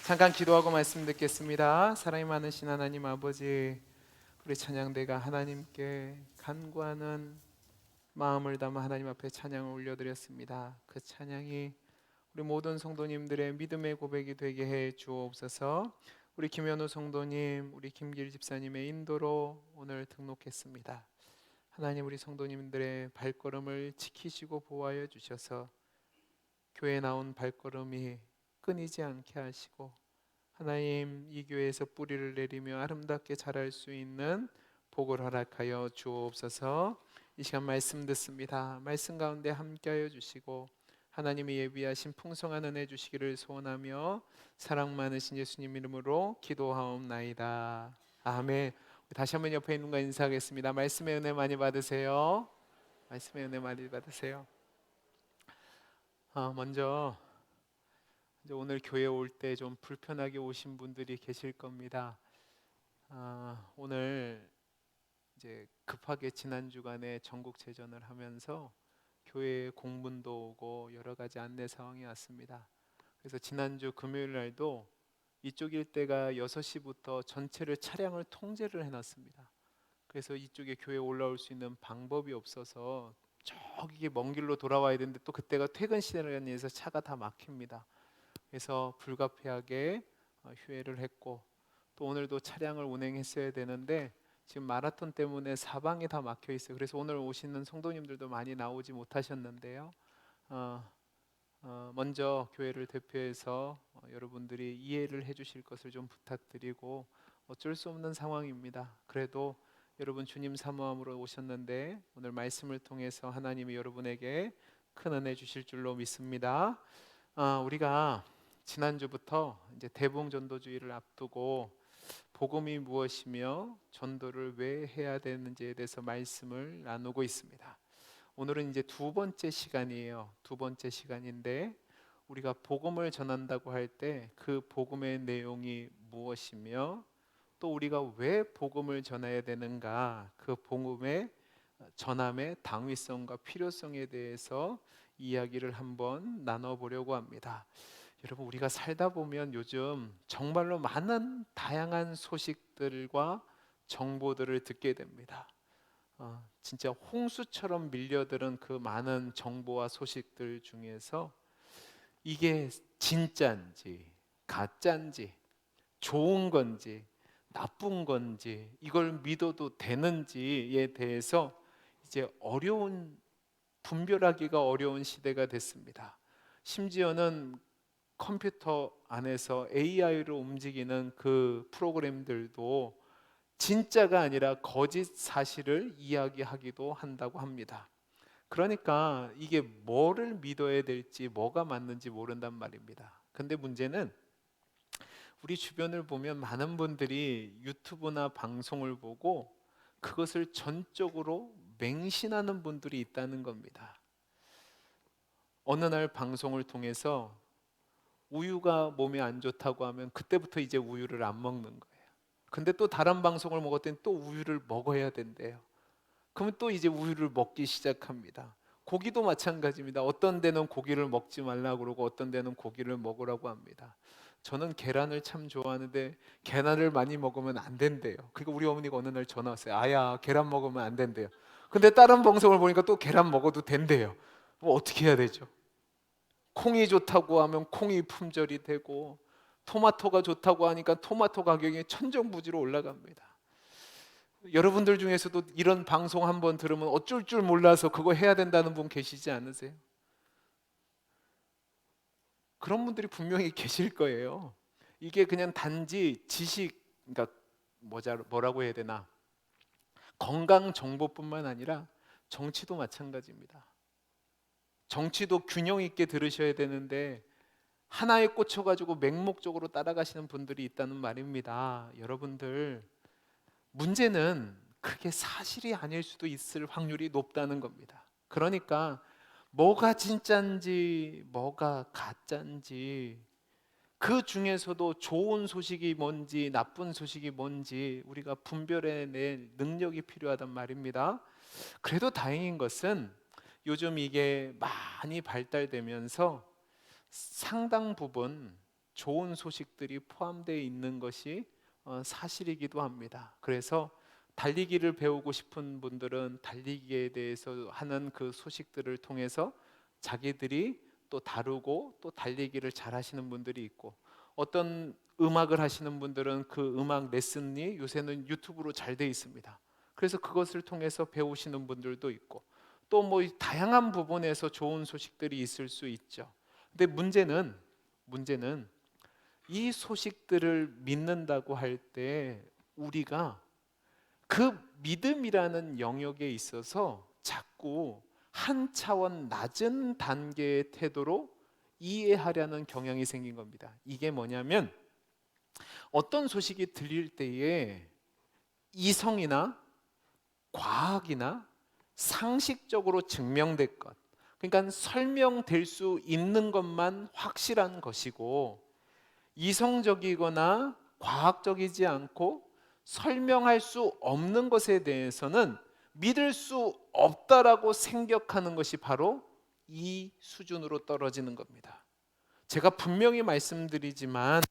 잠깐 기도하고 말씀 듣겠습니다. 사랑이 많으신 하나님 아버지, 우리 찬양대가 하나님께 간구하는 마음을 담아 하나님 앞에 찬양을 올려드렸습니다. 그 찬양이 우리 모든 성도님들의 믿음의 고백이 되게 해 주옵소서. 우리 김현우 성도님, 우리 김길 집사님의 인도로 오늘 등록했습니다. 하나님, 우리 성도님들의 발걸음을 지키시고 보호하여 주셔서 교회에 나온 발걸음이 끊이지 않게 하시고, 하나님, 이 교회에서 뿌리를 내리며 아름답게 자랄 수 있는 복을 허락하여 주옵소서. 이 시간 말씀 듣습니다. 말씀 가운데 함께하여 주시고 하나님이 예비하신 풍성한 은혜 주시기를 소원하며 사랑 많으신 예수님 이름으로 기도하옵나이다. 아멘. 다시 한번 옆에 있는 분과 인사하겠습니다. 말씀의 은혜 많이 받으세요. 말씀의 은혜 많이 받으세요. 먼저 이제 오늘 교회 올 때 좀 불편하게 오신 분들이 계실 겁니다. 오늘 이제 급하게 지난 주간에 전국 제전을 하면서 교회에 공문도 오고 여러 가지 안내 사항이 왔습니다. 그래서 지난주 금요일 날도 이쪽 일대가 6시부터 전체를 차량을 통제를 해놨습니다. 그래서 이쪽에 교회에 올라올 수 있는 방법이 없어서 저기 먼 길로 돌아와야 되는데, 또 그때가 퇴근 시간이라서 차가 다 막힙니다. 그래서 불가피하게 휴회를 했고, 또 오늘도 차량을 운행했어야 되는데 지금 마라톤 때문에 사방이 다 막혀 있어요. 그래서 오늘 오시는 성도님들도 많이 나오지 못하셨는데요. 먼저 교회를 대표해서 여러분들이 이해를 해주실 것을 좀 부탁드리고, 어쩔 수 없는 상황입니다. 그래도 여러분 주님 사모함으로 오셨는데 오늘 말씀을 통해서 하나님이 여러분에게 큰 은혜 주실 줄로 믿습니다. 우리가 지난주부터 이제 대봉전도주의를 앞두고 복음이 무엇이며 전도를 왜 해야 되는지에 대해서 말씀을 나누고 있습니다. 오늘은 이제 두 번째 시간이에요. 두 번째 시간인데, 우리가 복음을 전한다고 할 때 그 복음의 내용이 무엇이며 또 우리가 왜 복음을 전해야 되는가, 그 복음의 전함의 당위성과 필요성에 대해서 이야기를 한번 나눠보려고 합니다. 여러분, 우리가 살다 보면 요즘 정말로 많은 다양한 소식들과 정보들을 듣게 됩니다. 진짜 홍수처럼 밀려드는 그 많은 정보와 소식들 중에서 이게 진짜인지 가짜인지 좋은 건지 나쁜 건지 이걸 믿어도 되는지에 대해서 이제 분별하기가 어려운 시대가 됐습니다. 심지어는 컴퓨터 안에서 AI로 움직이는 그 프로그램들도 진짜가 아니라 거짓 사실을 이야기하기도 한다고 합니다. 그러니까 이게 뭐를 믿어야 될지, 뭐가 맞는지 모른단 말입니다. 근데 문제는 우리 주변을 보면 많은 분들이 유튜브나 방송을 보고 그것을 전적으로 맹신하는 분들이 있다는 겁니다. 어느 날 방송을 통해서 우유가 몸에 안 좋다고 하면 그때부터 이제 우유를 안 먹는 거예요. 근데 또 다른 방송을 먹었더니 또 우유를 먹어야 된대요. 그러면 또 이제 우유를 먹기 시작합니다. 고기도 마찬가지입니다. 어떤 데는 고기를 먹지 말라고 그러고 어떤 데는 고기를 먹으라고 합니다. 저는 계란을 참 좋아하는데 계란을 많이 먹으면 안 된대요. 그리고 우리 어머니가 어느 날 전화 왔어요. 아야, 계란 먹으면 안 된대요. 근데 다른 방송을 보니까 또 계란 먹어도 된대요. 뭐 어떻게 해야 되죠? 콩이 좋다고 하면 콩이 품절이 되고, 토마토가 좋다고 하니까 토마토 가격이 천정부지로 올라갑니다. 여러분들 중에서도 이런 방송 한번 들으면 어쩔 줄 몰라서 그거 해야 된다는 분 계시지 않으세요? 그런 분들이 분명히 계실 거예요. 이게 그냥 단지 지식, 그러니까 뭐라고 해야 되나, 건강 정보뿐만 아니라 정치도 마찬가지입니다. 정치도 균형 있게 들으셔야 되는데 하나에 꽂혀가지고 맹목적으로 따라가시는 분들이 있다는 말입니다. 여러분들, 문제는 그게 사실이 아닐 수도 있을 확률이 높다는 겁니다. 그러니까 뭐가 진짜인지 뭐가 가짜인지, 그 중에서도 좋은 소식이 뭔지 나쁜 소식이 뭔지 우리가 분별해낼 능력이 필요하단 말입니다. 그래도 다행인 것은 요즘 이게 많이 발달되면서 상당 부분 좋은 소식들이 포함되어 있는 것이 사실이기도 합니다. 그래서 달리기를 배우고 싶은 분들은 달리기에 대해서 하는 그 소식들을 통해서 자기들이 또 다루고 또 달리기를 잘 하시는 분들이 있고, 어떤 음악을 하시는 분들은 그 음악 레슨이 요새는 유튜브로 잘 돼 있습니다. 그래서 그것을 통해서 배우시는 분들도 있고, 또 뭐 다양한 부분에서 좋은 소식들이 있을 수 있죠. 근데 문제는 이 소식들을 믿는다고 할 때 우리가 그 믿음이라는 영역에 있어서 자꾸 한 차원 낮은 단계의 태도로 이해하려는 경향이 생긴 겁니다. 이게 뭐냐면, 어떤 소식이 들릴 때에 이성이나 과학이나 상식적으로 증명될 것, 그러니까 설명될 수 있는 것만 확실한 것이고, 이성적이거나 과학적이지 않고 설명할 수 없는 것에 대해서는 믿을 수 없다라고 생각하는 것이 바로 이 수준으로 떨어지는 겁니다. 제가 분명히 말씀드리지만,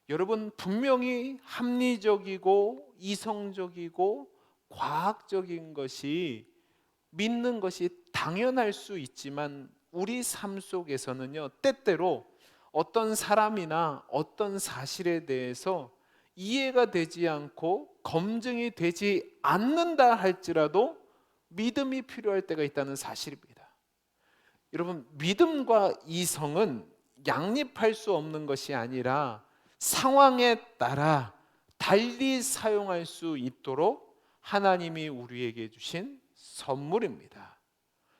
여러분, 분명히 합리적이고 이성적이고 과학적인 것이 믿는 것이 당연할 수 있지만, 우리 삶 속에서는요, 때때로 어떤 사람이나 어떤 사실에 대해서 이해가 되지 않고 검증이 되지 않는다 할지라도 믿음이 필요할 때가 있다는 사실입니다. 여러분, 믿음과 이성은 양립할 수 없는 것이 아니라 상황에 따라 달리 사용할 수 있도록 하나님이 우리에게 주신 선물입니다.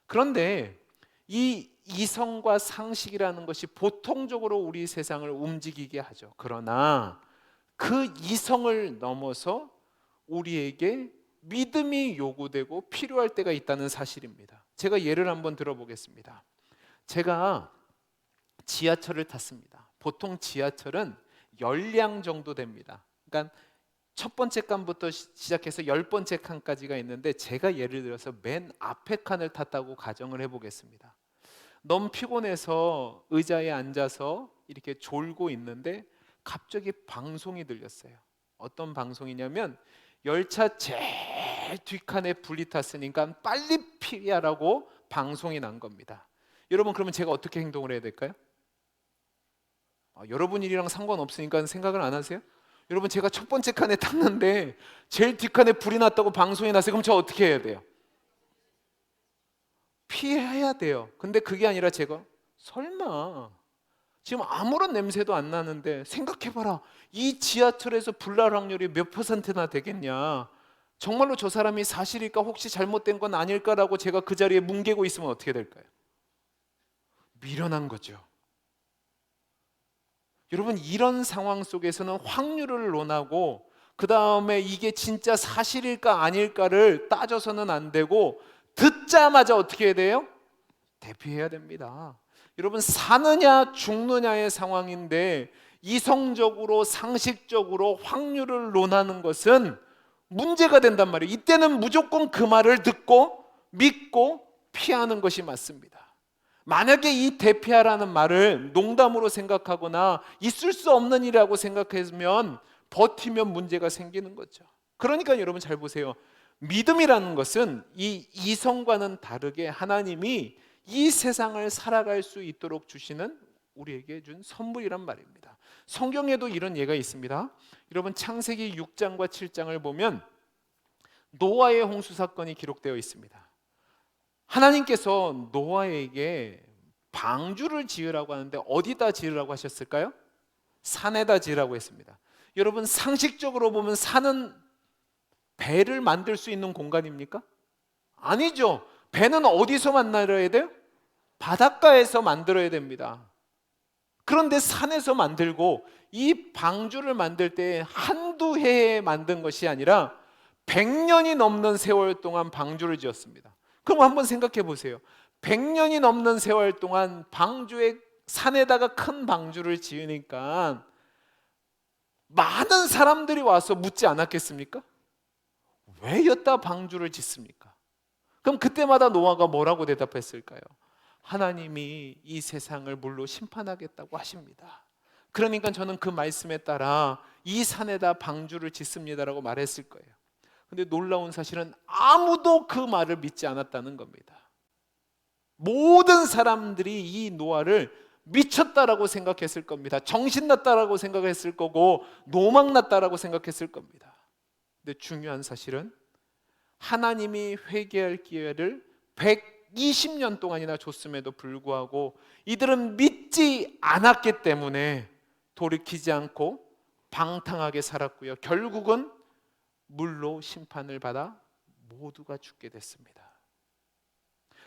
그런데 이 이성과 상식이라는 것이 보통적으로 우리 세상을 움직이게 하죠. 그러나 그 이성을 넘어서 우리에게 믿음이 요구되고 필요할 때가 있다는 사실입니다. 제가 예를 한번 들어보겠습니다. 제가 지하철을 탔습니다. 보통 지하철은 10량 정도 됩니다. 그러니까 첫 번째 칸부터 시작해서 10번째 칸까지가 있는데, 제가 예를 들어서 맨 앞에 칸을 탔다고 가정을 해보겠습니다. 너무 피곤해서 의자에 앉아서 이렇게 졸고 있는데 갑자기 방송이 들렸어요. 어떤 방송이냐면, 열차 제일 뒷칸에 불이 탔으니까 빨리 피하라고 방송이 난 겁니다. 여러분, 그러면 제가 어떻게 행동을 해야 될까요? 여러분 일이랑 상관없으니까 생각을 안 하세요? 여러분, 제가 첫 번째 칸에 탔는데 제일 뒷칸에 불이 났다고 방송이 났어요. 그럼 저 어떻게 해야 돼요? 피해야 돼요. 근데 그게 아니라 제가 설마 지금 아무런 냄새도 안 나는데, 생각해봐라, 이 지하철에서 불날 확률이 몇 %나 되겠냐, 정말로 저 사람이 사실일까, 혹시 잘못된 건 아닐까라고 제가 그 자리에 뭉개고 있으면 어떻게 될까요? 미련한 거죠. 여러분, 이런 상황 속에서는 확률을 논하고 그 다음에 이게 진짜 사실일까 아닐까를 따져서는 안 되고, 듣자마자 어떻게 해야 돼요? 대피해야 됩니다. 여러분, 사느냐 죽느냐의 상황인데 이성적으로 상식적으로 확률을 논하는 것은 문제가 된단 말이에요. 이때는 무조건 그 말을 듣고 믿고 피하는 것이 맞습니다. 만약에 이 대피하라는 말을 농담으로 생각하거나 있을 수 없는 일이라고 생각하면 버티면 문제가 생기는 거죠. 그러니까 여러분 잘 보세요. 믿음이라는 것은 이 이성과는 다르게 하나님이 이 세상을 살아갈 수 있도록 주시는, 우리에게 준 선물이란 말입니다. 성경에도 이런 예가 있습니다. 여러분, 창세기 6장과 7장을 보면 노아의 홍수 사건이 기록되어 있습니다. 하나님께서 노아에게 방주를 지으라고 하는데 어디다 지으라고 하셨을까요? 산에다 지으라고 했습니다. 여러분, 상식적으로 보면 산은 배를 만들 수 있는 공간입니까? 아니죠. 배는 어디서 만들어야 돼요? 바닷가에서 만들어야 됩니다. 그런데 산에서 만들고, 이 방주를 만들 때 한두 해에 만든 것이 아니라 100년이 넘는 세월 동안 방주를 지었습니다. 그럼 한번 생각해 보세요. 100년이 넘는 세월 동안 방주에, 산에다가 큰 방주를 지으니까 많은 사람들이 와서 묻지 않았겠습니까? 왜 여기다 방주를 짓습니까? 그럼 그때마다 노아가 뭐라고 대답했을까요? 하나님이 이 세상을 물로 심판하겠다고 하십니다. 그러니까 저는 그 말씀에 따라 이 산에다 방주를 짓습니다라고 말했을 거예요. 근데 놀라운 사실은 아무도 그 말을 믿지 않았다는 겁니다. 모든 사람들이 이 노아를 미쳤다라고 생각했을 겁니다. 정신났다라고 생각했을 거고 노망났다라고 생각했을 겁니다. 근데 중요한 사실은 하나님이 회개할 기회를 120년 동안이나 줬음에도 불구하고 이들은 믿지 않았기 때문에 돌이키지 않고 방탕하게 살았고요. 결국은 물로 심판을 받아 모두가 죽게 됐습니다.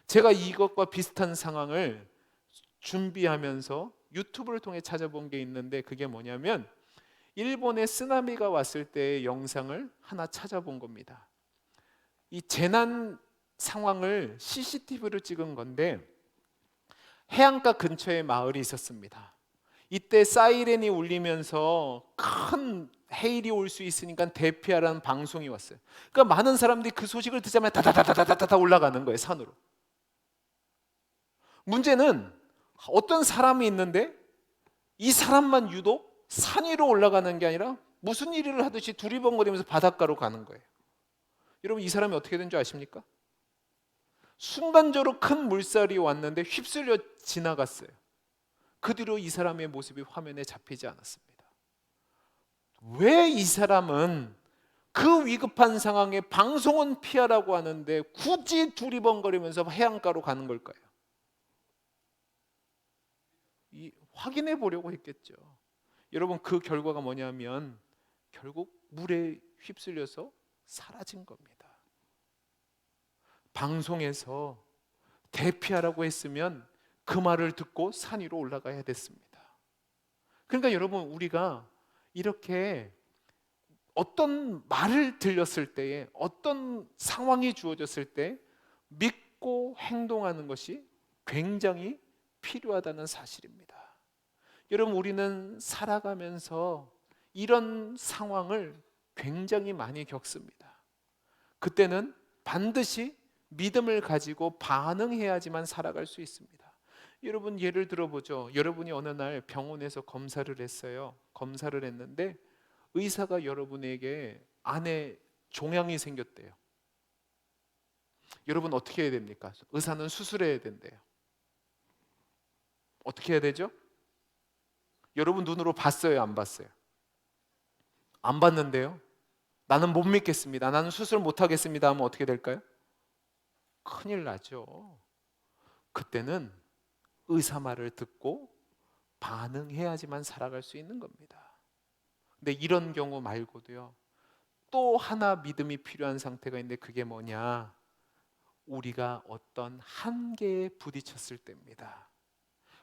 제가 이것과 비슷한 상황을 준비하면서 유튜브를 통해 찾아본 게 있는데, 그게 뭐냐면 일본에 쓰나미가 왔을 때의 영상을 하나 찾아본 겁니다. 이 재난 상황을 CCTV로 찍은 건데, 해안가 근처에 마을이 있었습니다. 이때 사이렌이 울리면서 큰 해일이 올 수 있으니까 대피하라는 방송이 왔어요. 그러니까 많은 사람들이 그 소식을 듣자마자 다다다다다다 올라가는 거예요, 산으로. 문제는 어떤 사람이 있는데 이 사람만 유독 산 위로 올라가는 게 아니라 무슨 일을 하듯이 두리번거리면서 바닷가로 가는 거예요. 여러분, 이 사람이 어떻게 된 줄 아십니까? 순간적으로 큰 물살이 왔는데 휩쓸려 지나갔어요. 그 뒤로 이 사람의 모습이 화면에 잡히지 않았습니다. 왜 이 사람은 그 위급한 상황에 방송은 피하라고 하는데 굳이 두리번거리면서 해안가로 가는 걸까요? 확인해 보려고 했겠죠. 여러분, 그 결과가 뭐냐면 결국 물에 휩쓸려서 사라진 겁니다. 방송에서 대피하라고 했으면 그 말을 듣고 산 위로 올라가야 됐습니다. 그러니까 여러분, 우리가 이렇게 어떤 말을 들렸을 때에, 어떤 상황이 주어졌을 때 믿고 행동하는 것이 굉장히 필요하다는 사실입니다. 여러분, 우리는 살아가면서 이런 상황을 굉장히 많이 겪습니다. 그때는 반드시 믿음을 가지고 반응해야지만 살아갈 수 있습니다. 여러분, 예를 들어보죠. 여러분이 어느 날 병원에서 검사를 했어요. 검사를 했는데 의사가 여러분에게 안에 종양이 생겼대요. 여러분, 어떻게 해야 됩니까? 의사는 수술해야 된대요. 어떻게 해야 되죠? 여러분 눈으로 봤어요, 안 봤어요? 안 봤는데요. 나는 못 믿겠습니다, 나는 수술 못 하겠습니다 하면 어떻게 될까요? 큰일 나죠. 그때는 의사 말을 듣고 반응해야지만 살아갈 수 있는 겁니다. 근데 이런 경우 말고도요, 또 하나 믿음이 필요한 상태가 있는데 그게 뭐냐? 우리가 어떤 한계에 부딪혔을 때입니다.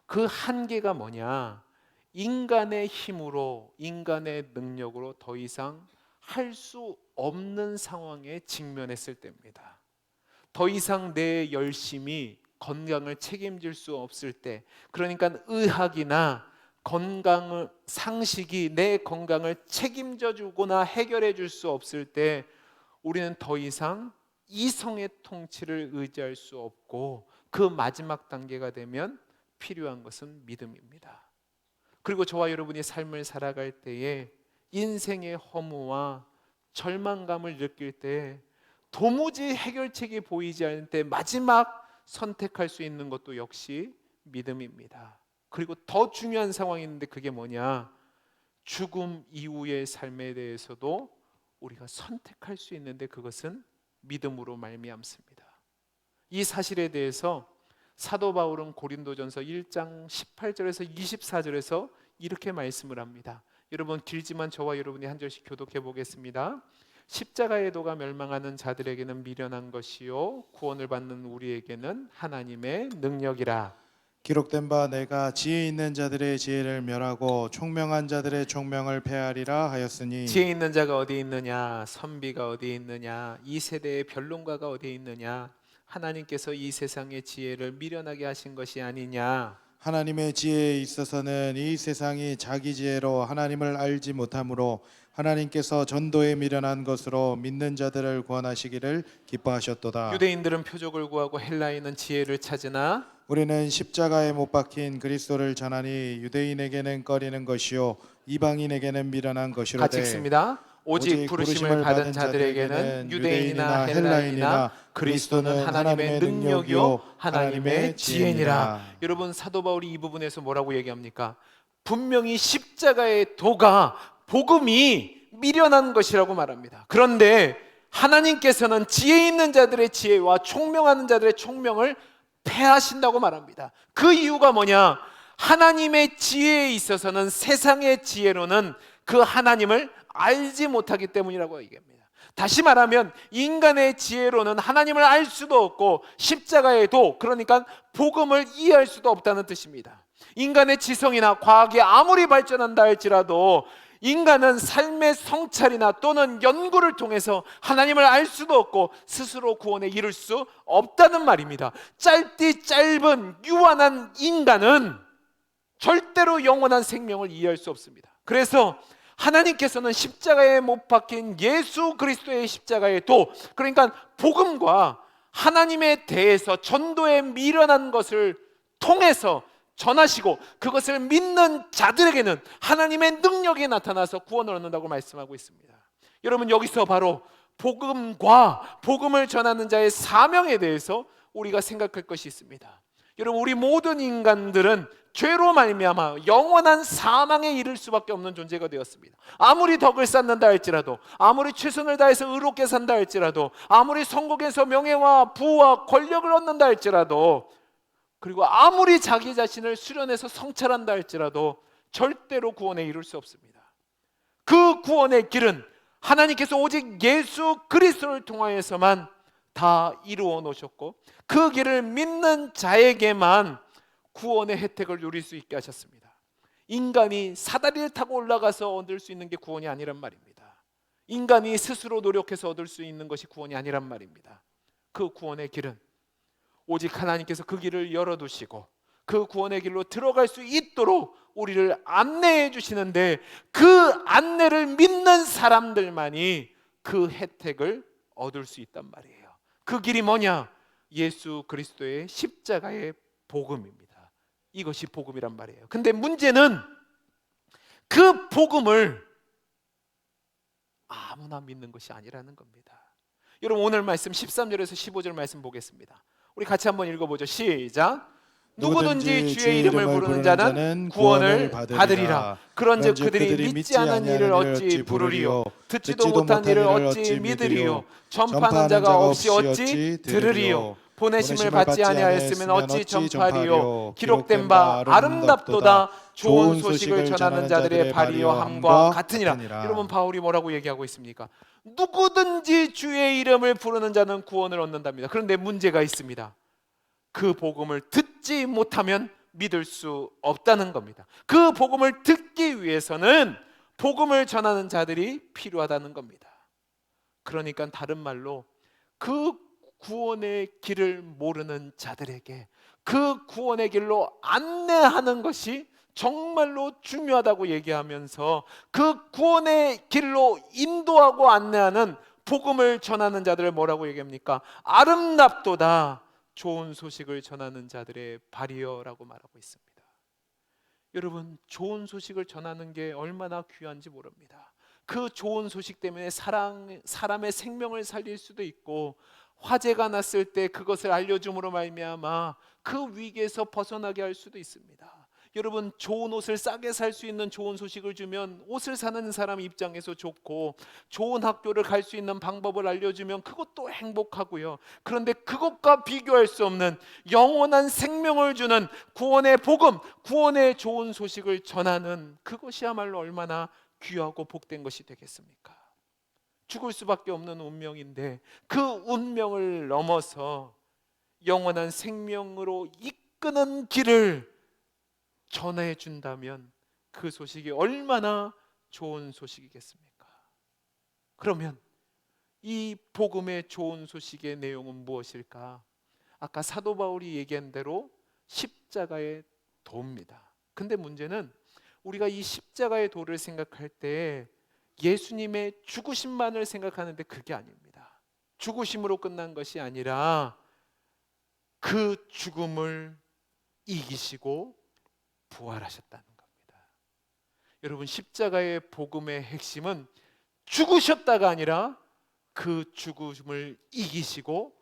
그 한계가 뭐냐? 인간의 힘으로, 인간의 능력으로 더 이상 할 수 없는 상황에 직면했을 때입니다. 더 이상 내 열심이 건강을 책임질 수 없을 때, 그러니까 의학이나 건강을, 상식이 내 건강을 책임져 주거나 해결해 줄 수 없을 때 우리는 더 이상 이성의 통치를 의지할 수 없고, 그 마지막 단계가 되면 필요한 것은 믿음입니다. 그리고 저와 여러분이 삶을 살아갈 때에 인생의 허무와 절망감을 느낄 때, 도무지 해결책이 보이지 않을 때 마지막 선택할 수 있는 것도 역시 믿음입니다. 그리고 더 중요한 상황이 있는데 그게 뭐냐? 죽음 이후의 삶에 대해서도 우리가 선택할 수 있는데 그것은 믿음으로 말미암습니다. 이 사실에 대해서 사도 바울은 고린도전서 1장 18절에서 24절에서 이렇게 말씀을 합니다. 여러분, 길지만 저와 여러분이 한 절씩 교독해 보겠습니다. 십자가의 도가 멸망하는 자들에게는 미련한 것이요 구원을 받는 우리에게는 하나님의 능력이라. 기록된 바 내가 지혜 있는 자들의 지혜를 멸하고 총명한 자들의 총명을 폐하리라 하였으니. 지혜 있는 자가 어디 있느냐? 선비가 어디 있느냐? 이 세대의 변론가가 어디 있느냐? 하나님께서 이 세상의 지혜를 미련하게 하신 것이 아니냐? 하나님의 지혜에 있어서는 이 세상이 자기 지혜로 하나님을 알지 못하므로 하나님께서 전도에 미련한 것으로 믿는 자들을 구원하시기를 기뻐하셨도다. 유대인들은 표적을 구하고 헬라인은 지혜를 찾으나 우리는 십자가에 못 박힌 그리스도를 전하니 유대인에게는 꺼리는 것이요 이방인에게는 미련한 같이 것이로되 읽습니다. 오직 부르심을 받은 자들에게는 유대인이나 헬라인이나 그리스도는 하나님의 능력이요 하나님의 지혜니라. 여러분, 사도 바울이 이 부분에서 뭐라고 얘기합니까? 분명히 십자가의 도가, 복음이 미련한 것이라고 말합니다. 그런데 하나님께서는 지혜 있는 자들의 지혜와 총명하는 자들의 총명을 패하신다고 말합니다. 그 이유가 뭐냐? 하나님의 지혜에 있어서는 세상의 지혜로는 그 하나님을 알지 못하기 때문이라고 얘기합니다. 다시 말하면 인간의 지혜로는 하나님을 알 수도 없고 십자가의 도, 그러니까 복음을 이해할 수도 없다는 뜻입니다. 인간의 지성이나 과학이 아무리 발전한다 할지라도 인간은 삶의 성찰이나 또는 연구를 통해서 하나님을 알 수도 없고 스스로 구원에 이를 수 없다는 말입니다. 짧디 짧은 유한한 인간은 절대로 영원한 생명을 이해할 수 없습니다. 그래서 하나님께서는 십자가에 못 박힌 예수 그리스도의 십자가의 도, 그러니까 복음과 하나님에 대해서 전도에 미련한 것을 통해서 전하시고 그것을 믿는 자들에게는 하나님의 능력이 나타나서 구원을 얻는다고 말씀하고 있습니다. 여러분, 여기서 바로 복음과 복음을 전하는 자의 사명에 대해서 우리가 생각할 것이 있습니다. 여러분, 우리 모든 인간들은 죄로 말미암아 영원한 사망에 이를 수밖에 없는 존재가 되었습니다. 아무리 덕을 쌓는다 할지라도, 아무리 최선을 다해서 의롭게 산다 할지라도, 아무리 성공해서 명예와 부와 권력을 얻는다 할지라도, 그리고 아무리 자기 자신을 수련해서 성찰한다 할지라도 절대로 구원에 이룰 수 없습니다. 그 구원의 길은 하나님께서 오직 예수 그리스도를 통하여서만 다 이루어 놓으셨고 그 길을 믿는 자에게만 구원의 혜택을 누릴 수 있게 하셨습니다. 인간이 사다리를 타고 올라가서 얻을 수 있는 게 구원이 아니란 말입니다. 인간이 스스로 노력해서 얻을 수 있는 것이 구원이 아니란 말입니다. 그 구원의 길은 오직 하나님께서 그 길을 열어두시고 그 구원의 길로 들어갈 수 있도록 우리를 안내해 주시는데, 그 안내를 믿는 사람들만이 그 혜택을 얻을 수 있단 말이에요. 그 길이 뭐냐? 예수 그리스도의 십자가의 복음입니다. 이것이 복음이란 말이에요. 근데 문제는 그 복음을 아무나 믿는 것이 아니라는 겁니다. 여러분, 오늘 말씀 13절에서 15절 말씀 보겠습니다. 우리 같이 한번 읽어보죠. 시작. 누구든지 주의 이름을 부르는 자는 구원을 받으리라. 그런즉 그들이 믿지 않은 이를 어찌 부르리요? 듣지도 못한 이를 어찌 믿으리요? 전파하는 자가 없이 어찌 들으리요? 보내심을 받지 아니하였으면 어찌 전파리요? 기록된 바 아름답도다 좋은 소식을 전하는 자들의 발이요 함과 같으니라. 여러분, 바울이 뭐라고 얘기하고 있습니까? 누구든지 주의 이름을 부르는 자는 구원을 얻는답니다. 그런데 문제가 있습니다. 그 복음을 듣지 못하면 믿을 수 없다는 겁니다. 그 복음을 듣기 위해서는 복음을 전하는 자들이 필요하다는 겁니다. 그러니까 다른 말로 그 구원의 길을 모르는 자들에게 그 구원의 길로 안내하는 것이 정말로 중요하다고 얘기하면서 그 구원의 길로 인도하고 안내하는 복음을 전하는 자들을 뭐라고 얘기합니까? 아름답도다 좋은 소식을 전하는 자들의 발이여라고 말하고 있습니다. 여러분, 좋은 소식을 전하는 게 얼마나 귀한지 모릅니다. 그 좋은 소식 때문에 사람의 생명을 살릴 수도 있고, 화재가 났을 때 그것을 알려줌으로 말미암아 그 위기에서 벗어나게 할 수도 있습니다. 여러분, 좋은 옷을 싸게 살 수 있는 좋은 소식을 주면 옷을 사는 사람 입장에서 좋고, 좋은 학교를 갈 수 있는 방법을 알려주면 그것도 행복하고요. 그런데 그것과 비교할 수 없는 영원한 생명을 주는 구원의 복음, 구원의 좋은 소식을 전하는 그것이야말로 얼마나 귀하고 복된 것이 되겠습니까? 죽을 수밖에 없는 운명인데 그 운명을 넘어서 영원한 생명으로 이끄는 길을 전해준다면 그 소식이 얼마나 좋은 소식이겠습니까? 그러면 이 복음의 좋은 소식의 내용은 무엇일까? 아까 사도 바울이 얘기한 대로 십자가의 도입니다. 근데 문제는 우리가 이 십자가의 도를 생각할 때 예수님의 죽으심만을 생각하는데 그게 아닙니다. 죽으심으로 끝난 것이 아니라 그 죽음을 이기시고 부활하셨다는 겁니다. 여러분, 십자가의 복음의 핵심은 죽으셨다가 아니라 그 죽음을 이기시고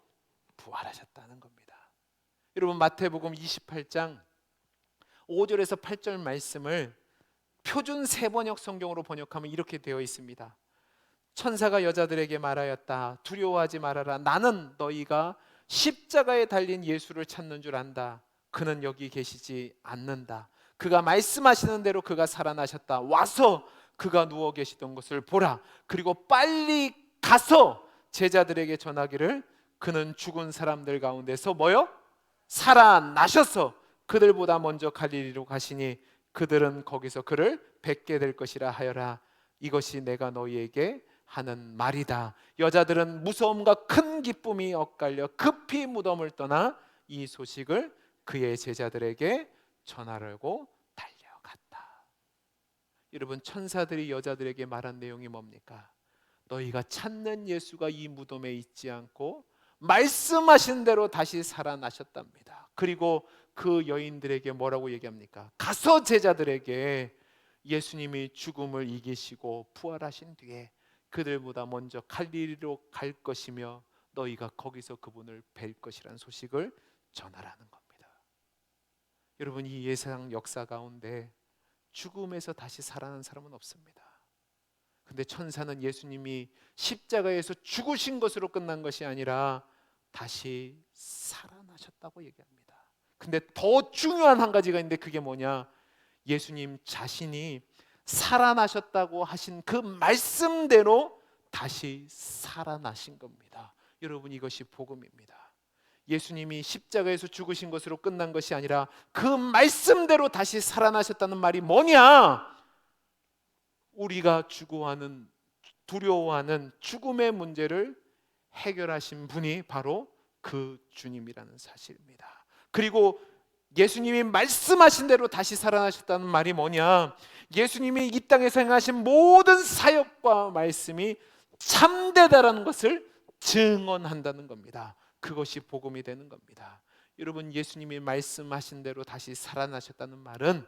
부활하셨다는 겁니다. 여러분, 마태복음 28장 5절에서 8절 말씀을 표준 세번역 성경으로 번역하면 이렇게 되어 있습니다. 천사가 여자들에게 말하였다. 두려워하지 말아라. 나는 너희가 십자가에 달린 예수를 찾는 줄 안다. 그는 여기 계시지 않는다. 그가 말씀하시는 대로 그가 살아나셨다. 와서 그가 누워 계시던 것을 보라. 그리고 빨리 가서 제자들에게 전하기를 그는 죽은 사람들 가운데서 뭐요? 살아나셔서 그들보다 먼저 갈릴리로 가시니 그들은 거기서 그를 뵙게 될 것이라 하여라. 이것이 내가 너희에게 하는 말이다. 여자들은 무서움과 큰 기쁨이 엇갈려 급히 무덤을 떠나 이 소식을 그의 제자들에게 전하려고 달려갔다. 여러분, 천사들이 여자들에게 말한 내용이 뭡니까? 너희가 찾는 예수가 이 무덤에 있지 않고 말씀하신 대로 다시 살아나셨답니다. 그리고 그 여인들에게 뭐라고 얘기합니까? 가서 제자들에게 예수님이 죽음을 이기시고 부활하신 뒤에 그들보다 먼저 갈릴리로 갈 것이며 너희가 거기서 그분을 뵐 것이라는 소식을 전하라는 겁니다. 여러분, 이 예상 역사 가운데 죽음에서 다시 살아난 사람은 없습니다. 근데 천사는 예수님이 십자가에서 죽으신 것으로 끝난 것이 아니라 다시 살아나셨다고 얘기합니다. 근데 더 중요한 한 가지가 있는데 그게 뭐냐? 예수님 자신이 살아나셨다고 하신 그 말씀대로 다시 살아나신 겁니다. 여러분, 이것이 복음입니다. 예수님이 십자가에서 죽으신 것으로 끝난 것이 아니라 그 말씀대로 다시 살아나셨다는 말이 뭐냐? 우리가 추구하는, 두려워하는 죽음의 문제를 해결하신 분이 바로 그 주님이라는 사실입니다. 그리고 예수님이 말씀하신 대로 다시 살아나셨다는 말이 뭐냐? 예수님이 이 땅에서 행하신 모든 사역과 말씀이 참되다라는 것을 증언한다는 겁니다. 그것이 복음이 되는 겁니다. 여러분, 예수님이 말씀하신 대로 다시 살아나셨다는 말은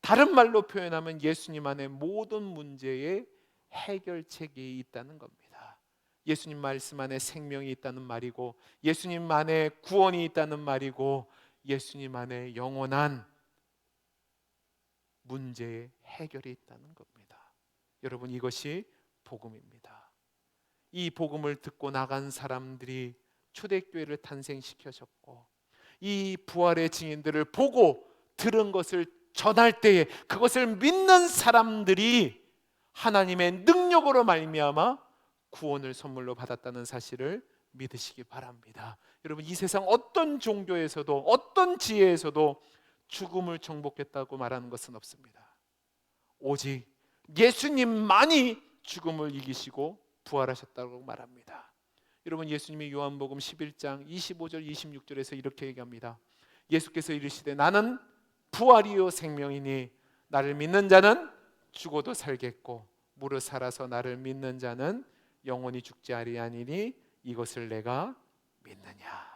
다른 말로 표현하면 예수님 안에 모든 문제의 해결책이 있다는 겁니다. 예수님 말씀 안에 생명이 있다는 말이고, 예수님 안에 구원이 있다는 말이고, 예수님 안에 영원한 문제의 해결이 있다는 겁니다. 여러분, 이것이 복음입니다. 이 복음을 듣고 나간 사람들이 초대교회를 탄생시켜줬고, 이 부활의 증인들을 보고 들은 것을 전할 때에 그것을 믿는 사람들이 하나님의 능력으로 말미암아 구원을 선물로 받았다는 사실을 믿으시기 바랍니다. 여러분, 이 세상 어떤 종교에서도 어떤 지혜에서도 죽음을 정복했다고 말하는 것은 없습니다. 오직 예수님만이 죽음을 이기시고 부활하셨다고 말합니다. 여러분, 예수님이 요한복음 11장 25절 26절에서 이렇게 얘기합니다. 예수께서 이르시되 나는 부활이요 생명이니 나를 믿는 자는 죽어도 살겠고 무릇 살아서 나를 믿는 자는 영원히 죽지 아니하니니 이것을 내가 믿느냐.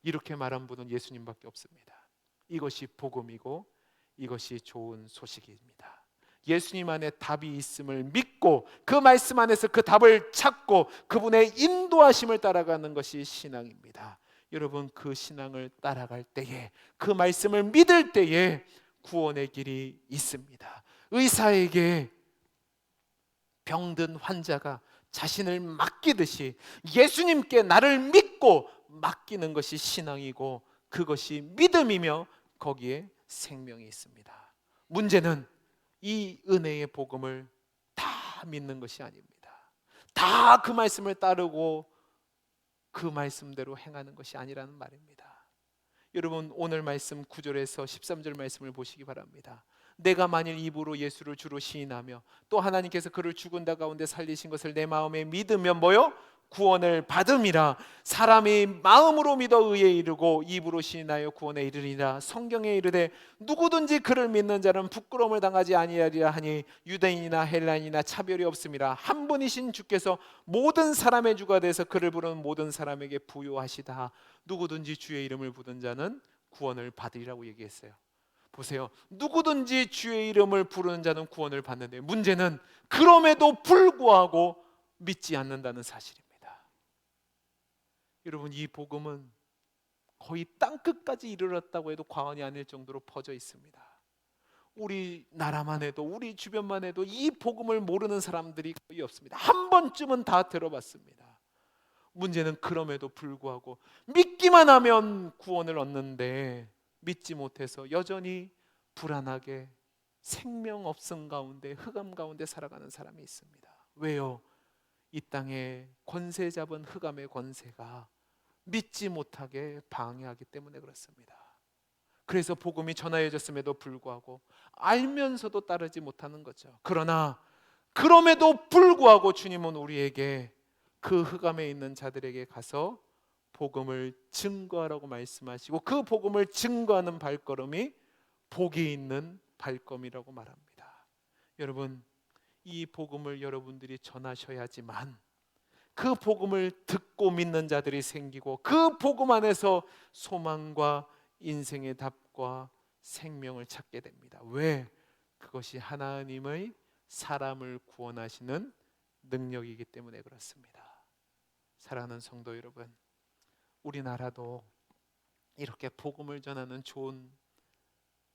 이렇게 말한 분은 예수님밖에 없습니다. 이것이 복음이고 이것이 좋은 소식입니다. 예수님 안에 답이 있음을 믿고 그 말씀 안에서 그 답을 찾고 그분의 인도하심을 따라가는 것이 신앙입니다. 여러분, 그 신앙을 따라갈 때에, 그 말씀을 믿을 때에 구원의 길이 있습니다. 의사에게 병든 환자가 자신을 맡기듯이 예수님께 나를 믿고 맡기는 것이 신앙이고 그것이 믿음이며 거기에 생명이 있습니다. 문제는 이 은혜의 복음을 다 믿는 것이 아닙니다. 다 그 말씀을 따르고 그 말씀대로 행하는 것이 아니라는 말입니다. 여러분, 오늘 말씀 9절에서 13절 말씀을 보시기 바랍니다. 내가 만일 입으로 예수를 주로 시인하며 또 하나님께서 그를 죽은 자 가운데 살리신 것을 내 마음에 믿으면 뭐요? 구원을 받음이라. 사람이 마음으로 믿어 의에 이르고 입으로 시인하여 구원에 이르리라. 성경에 이르되 누구든지 그를 믿는 자는 부끄러움을 당하지 아니하리라 하니 유대인이나 헬라인이나 차별이 없음이라. 한 분이신 주께서 모든 사람의 주가 되서 그를 부르는 모든 사람에게 부요하시다. 누구든지 주의 이름을 부른 자는 구원을 받으리라고 얘기했어요. 보세요. 누구든지 주의 이름을 부르는 자는 구원을 받는데, 문제는 그럼에도 불구하고 믿지 않는다는 사실입니다. 여러분, 이 복음은 거의 땅끝까지 이르렀다고 해도 과언이 아닐 정도로 퍼져 있습니다. 우리 나라만 해도, 우리 주변만 해도 이 복음을 모르는 사람들이 거의 없습니다. 한 번쯤은 다 들어봤습니다. 문제는 그럼에도 불구하고 믿기만 하면 구원을 얻는데, 믿지 못해서 여전히 불안하게 생명 없음 가운데, 흑암 가운데 살아가는 사람이 있습니다. 왜요? 이 땅에 권세 잡은 흑암의 권세가 믿지 못하게 방해하기 때문에 그렇습니다. 그래서 복음이 전하여졌음에도 불구하고 알면서도 따르지 못하는 거죠. 그러나 그럼에도 불구하고 주님은 우리에게, 그 흑암에 있는 자들에게 가서 복음을 증거하라고 말씀하시고, 그 복음을 증거하는 발걸음이 복이 있는 발걸음이라고 말합니다. 여러분, 이 복음을 여러분들이 전하셔야지만 그 복음을 듣고 믿는 자들이 생기고, 그 복음 안에서 소망과 인생의 답과 생명을 찾게 됩니다. 왜? 그것이 하나님의 사람을 구원하시는 능력이기 때문에 그렇습니다. 사랑하는 성도 여러분, 우리나라도 이렇게 복음을 전하는, 좋은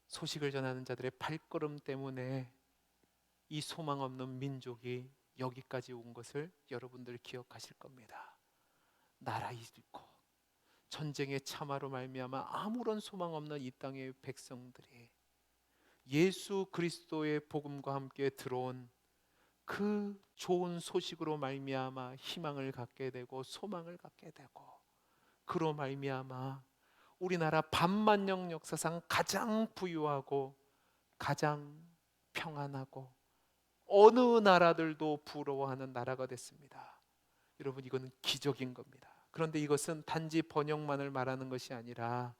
소식을 전하는 자들의 발걸음 때문에 이 소망 없는 민족이 여기까지 온 것을 여러분들 기억하실 겁니다. 나라 잃고 전쟁의 참화로 말미암아 아무런 소망 없는 이 땅의 백성들이 예수 그리스도의 복음과 함께 들어온 그 좋은 소식으로 말미암아 희망을 갖게 되고 소망을 갖게 되고, 그로 말미암아 우리나라 반만년 역사상 가장 부유하고 가장 평안하고 어느 나라들도 부러워하는 나라가 됐습니다. 여러분, 이거는 기적인 겁니다. 그런데 이것은 단지 번영만을 말하는 것이 아니라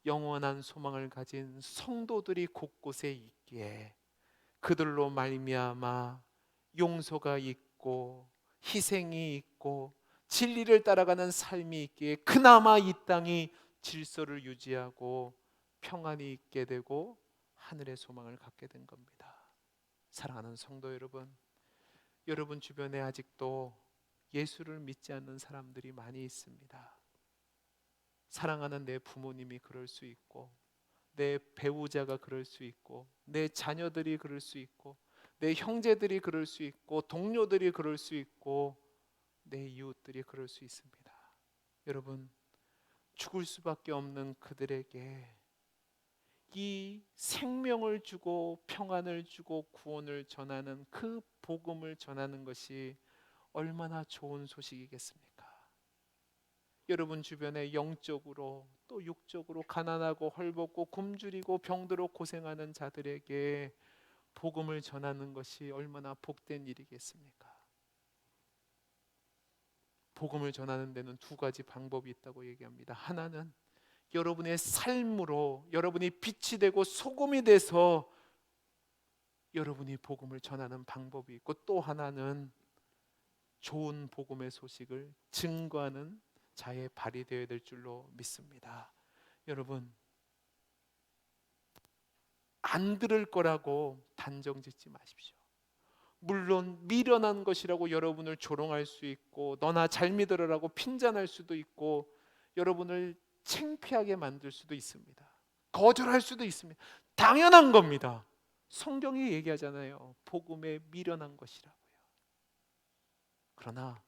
영원한 소망을 가진 성도들이 곳곳에 있기에 그들로 말미암아 용서가 있고 희생이 있고 진리를 따라가는 삶이 있기에 그나마 이 땅이 질서를 유지하고 평안이 있게 되고 하늘의 소망을 갖게 된 겁니다. 사랑하는 성도 여러분, 여러분 주변에 아직도 예수를 믿지 않는 사람들이 많이 있습니다. 사랑하는 내 부모님이 그럴 수 있고, 내 배우자가 그럴 수 있고, 내 자녀들이 그럴 수 있고, 내 형제들이 그럴 수 있고, 동료들이 그럴 수 있고, 내 이웃들이 그럴 수 있습니다. 여러분, 죽을 수밖에 없는 그들에게 이 생명을 주고 평안을 주고 구원을 전하는, 그 복음을 전하는 것이 얼마나 좋은 소식이겠습니까? 여러분 주변에 영적으로 또 육적으로 가난하고 헐벗고 굶주리고 병들어 고생하는 자들에게 복음을 전하는 것이 얼마나 복된 일이겠습니까? 복음을 전하는 데는 두 가지 방법이 있다고 얘기합니다. 하나는 여러분의 삶으로 여러분이 빛이 되고 소금이 돼서 여러분이 복음을 전하는 방법이 있고, 또 하나는 좋은 복음의 소식을 증거하는 자의 발이 되어야 될 줄로 믿습니다. 여러분, 안 들을 거라고 단정 짓지 마십시오. 물론 미련한 것이라고 여러분을 조롱할 수 있고, 너나 잘 믿으라고 핀잔할 수도 있고, 여러분을 창피하게 만들 수도 있습니다. 거절할 수도 있습니다. 당연한 겁니다. 성경이 얘기하잖아요. 복음에 미련한 것이라고요. 그러나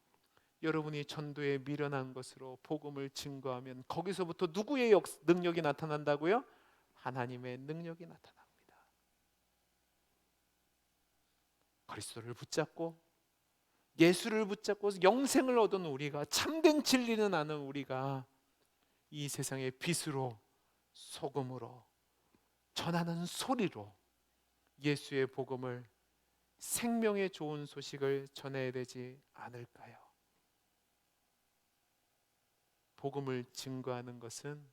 여러분이 전도에 미련한 것으로 복음을 증거하면 거기서부터 누구의 능력이 나타난다고요? 하나님의 능력이 나타납니다. 그리스도를 붙잡고 예수를 붙잡고 영생을 얻은 우리가, 참된 진리는 아는 우리가 이 세상의 빛으로 소금으로 전하는 소리로 예수의 복음을, 생명의 좋은 소식을 전해야 되지 않을까요? 복음을 증거하는 것은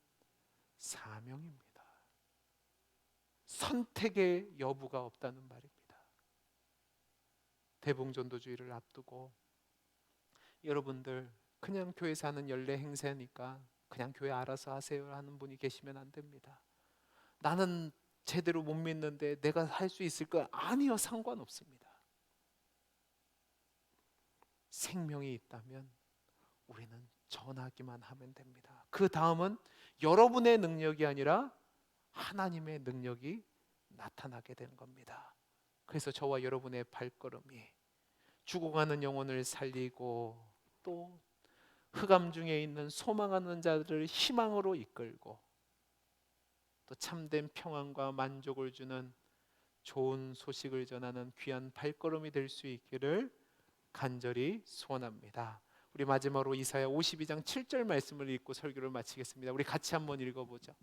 사명입니다. 선택의 여부가 없다는 말입니다. 대봉전도주의를 앞두고 여러분들 그냥 교회에서 하는 연례 행사니까 그냥 교회 알아서 하세요 하는 분이 계시면 안 됩니다. 나는 제대로 못 믿는데 내가 할 수 있을까? 아니요, 상관없습니다. 생명이 있다면 우리는 전하기만 하면 됩니다. 그 다음은 여러분의 능력이 아니라 하나님의 능력이 나타나게 되는 겁니다. 그래서 저와 여러분의 발걸음이 죽어가는 영혼을 살리고 또 흑암 중에 있는 소망하는 자들을 희망으로 이끌고 또 참된 평안과 만족을 주는 좋은 소식을 전하는 귀한 발걸음이 될 수 있기를 간절히 소원합니다. 우리 마지막으로 이사야 52장 7절 말씀을 읽고 설교를 마치겠습니다. 우리 같이 한번 읽어보죠.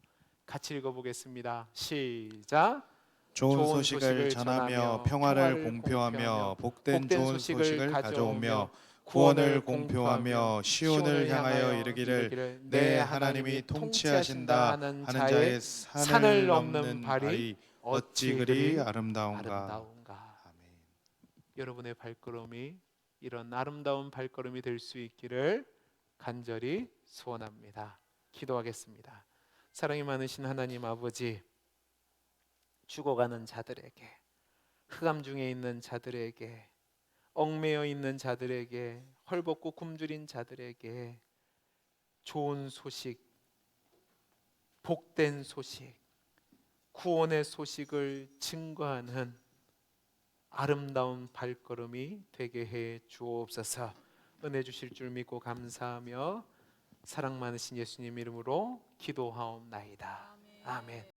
같이 읽어보겠습니다. 시작. 좋은 소식을 전하며 평화를 공표하며 복된 좋은 소식을 가져오며 구원을 공표하며 시온을 향하여 이르기를 내 하나님이 통치하신다 하는 자의 산을 넘는 발이 어찌 그리 아름다운가. 아멘. 여러분의 발걸음이 이런 아름다운 발걸음이 될 수 있기를 간절히 소원합니다. 기도하겠습니다. 사랑이 많으신 하나님 아버지, 죽어가는 자들에게, 흑암 중에 있는 자들에게, 얽매여 있는 자들에게, 헐벗고 굶주린 자들에게 좋은 소식, 복된 소식, 구원의 소식을 증거하는 아름다운 발걸음이 되게 해 주옵소서. 은혜 주실 줄 믿고 감사하며 사랑 많으신 예수님 이름으로 기도하옵나이다. 아멘.